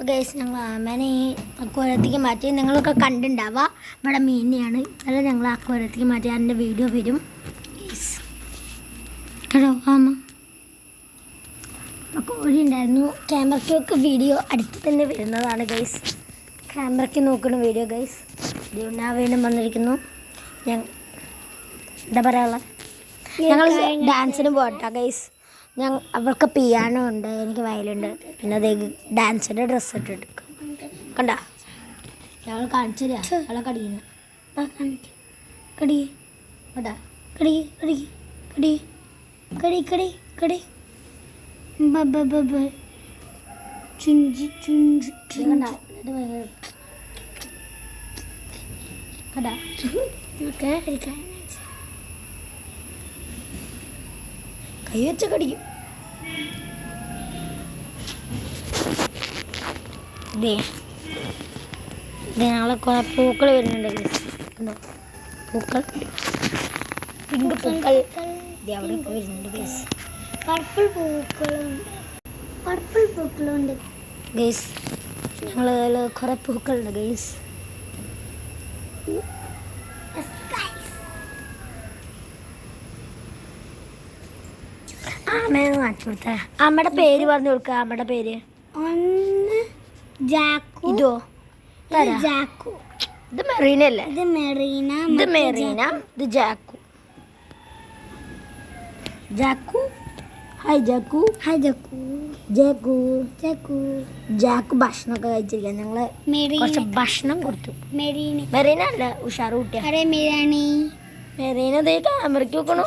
Guys ഞങ്ങൾ ആമനെ അക്വാറിയത്തേക്ക് മാറ്റി നിങ്ങളൊക്കെ കണ്ടിട്ടുണ്ടാവുക. ഇവിടെ മീനെയാണ് അല്ല ഞങ്ങൾ അക്വാറിയത്തേക്ക് മാറ്റി അതിൻ്റെ വീഡിയോ വരും ഗൈസ് കേട്ടോ. ആമ കോഴി ഉണ്ടായിരുന്നു. ക്യാമറയ്ക്കൊക്കെ വീഡിയോ അടുത്ത് തന്നെ വരുന്നതാണ് ഗൈസ്. ക്യാമറയ്ക്ക് നോക്കുന്ന വീഡിയോ ഗൈസ്. ഞാൻ വീണ്ടും വന്നിരിക്കുന്നു. ഞാൻ എന്താ പറയാനുള്ളത്, ഞങ്ങൾ ഡാൻസിന് പോകട്ടോ ഗൈസ്. അവർക്ക് പിയാനോ ഉണ്ട്, എനിക്ക് വയലുണ്ട്, പിന്നെ അതേ ഡാൻസിൻ്റെ ഡ്രസ്സ് ഇട്ടെടുക്കും കണ്ട. ഞങ്ങൾ കാണിച്ചു തരാം അവളെ കടിയുന്ന കടി കടാ കടി കടി കടി കടി കടി കടി ചുഞ്ചി ചുഞ്ചി കടാ കടാ ഒക്കെ കൈ വെച്ച കടിക്കും. ഞങ്ങളെ കുറെ പൂക്കൾ വരുന്നുണ്ട്. പൂക്കൾ പിങ്ക് പൂക്കൾ അവിടെ വരുന്നുണ്ട് ഗൈസ്. പർപ്പിൾ പൂക്കളുണ്ട് ഗൈസ്. ഞങ്ങൾ കുറെ പൂക്കളുണ്ട് ഗൈസ്. അമ്മേന്ന് കാണിച്ചു കൊടുത്ത അമ്മയുടെ പേര് പറഞ്ഞു കൊടുക്ക. അമ്മയുടെ പേര് ഇതോ ജാക്കു. ഇത് മെറീന അല്ലേ? ഇത് മെറീന. ഇത് മെറീന. ഇത് ജാക്കു. ജാക്കു ഹായ് ജാക്കു. ഹായ് ജാക്കു. ജാക്കു ജാക്കു ജാക്കു ഭക്ഷണമൊക്കെ കഴിച്ചിരിക്കാൻ ഞങ്ങള് കുറച്ച് ഭക്ഷണം കൊടുത്തു. മെറീന മെറീന അല്ല ഉഷാറ് കുട്ടിയാ. മെറീന അതേ ക്യാമറയ്ക്ക് നോക്കണോ?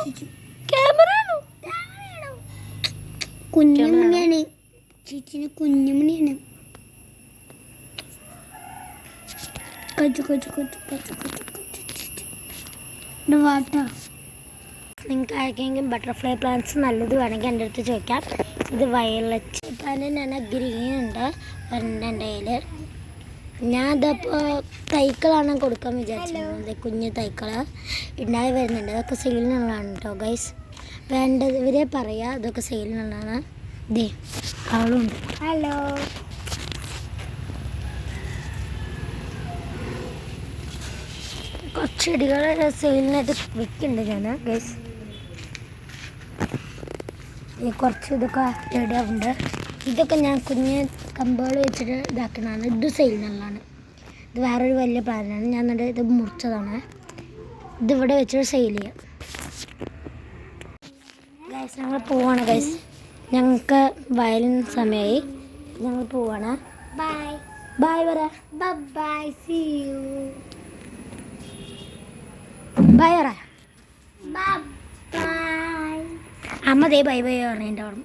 ക്യാമറ കുഞ്ഞുമണിയാണ് ചേച്ചിന്. കുഞ്ഞുമണിയാണ്. നിങ്ങൾക്ക് ആർക്കെങ്കിലും ബട്ടർഫ്ലൈ പ്ലാന്റ്സ് നല്ലത് വേണമെങ്കിൽ എൻ്റെ അടുത്ത് ചോദിക്കാം. ഇത് വയലറ്റ് പ്ലാന്റ് ഗ്രീൻ ഉണ്ട് എൻ്റെ കയ്യിൽ. ഞാൻ അതപ്പോൾ തൈക്കളാണ് കൊടുക്കാൻ വിചാരിച്ചത്. കുഞ്ഞു തൈക്കൾ ഉണ്ടായി വരുന്നുണ്ട്. അതൊക്കെ സെയിലിനുള്ളതാണ് കേട്ടോ ഗൈസ്. വേണ്ടവരെ പറയാ. ഇതൊക്കെ സെയിലിനുള്ളതാണ്. ദേ അവളുണ്ട്. ഹലോ കുറച്ച് ചെടികൾ സെയിലിനായിട്ട് വെക്കുന്നുണ്ട് ഞാൻ ഗൈസ്. കുറച്ച് ഇതൊക്കെ ചെടിയുണ്ട്. ഇതൊക്കെ ഞാൻ കുഞ്ഞ് കമ്പുകൾ വെച്ചിട്ട് ഇതാക്കുന്നതാണ്. ഇത് സെയിലിനുള്ളതാണ്. ഇത് വേറൊരു വലിയ പ്ലാനാണ്. ഞാൻ എന്നിട്ട് ഇത് മുറിച്ചതാണ്. ഇതിവിടെ വെച്ചിട്ട് സെയിൽ ചെയ്യാം ഗൈസ്. ഞങ്ങൾ പോവാണ് ഗൈസ്. ഞങ്ങൾക്ക് വയലിൻ സമയമായി. ഞങ്ങൾ പോവാണ്. ബൈ ബൈ പറ. Bye see you. ബൈ പറ. ബൈ. അമ്മ ദേ ബൈ ബൈ പറഞ്ഞ എൻ്റെ ഓർമ്മ.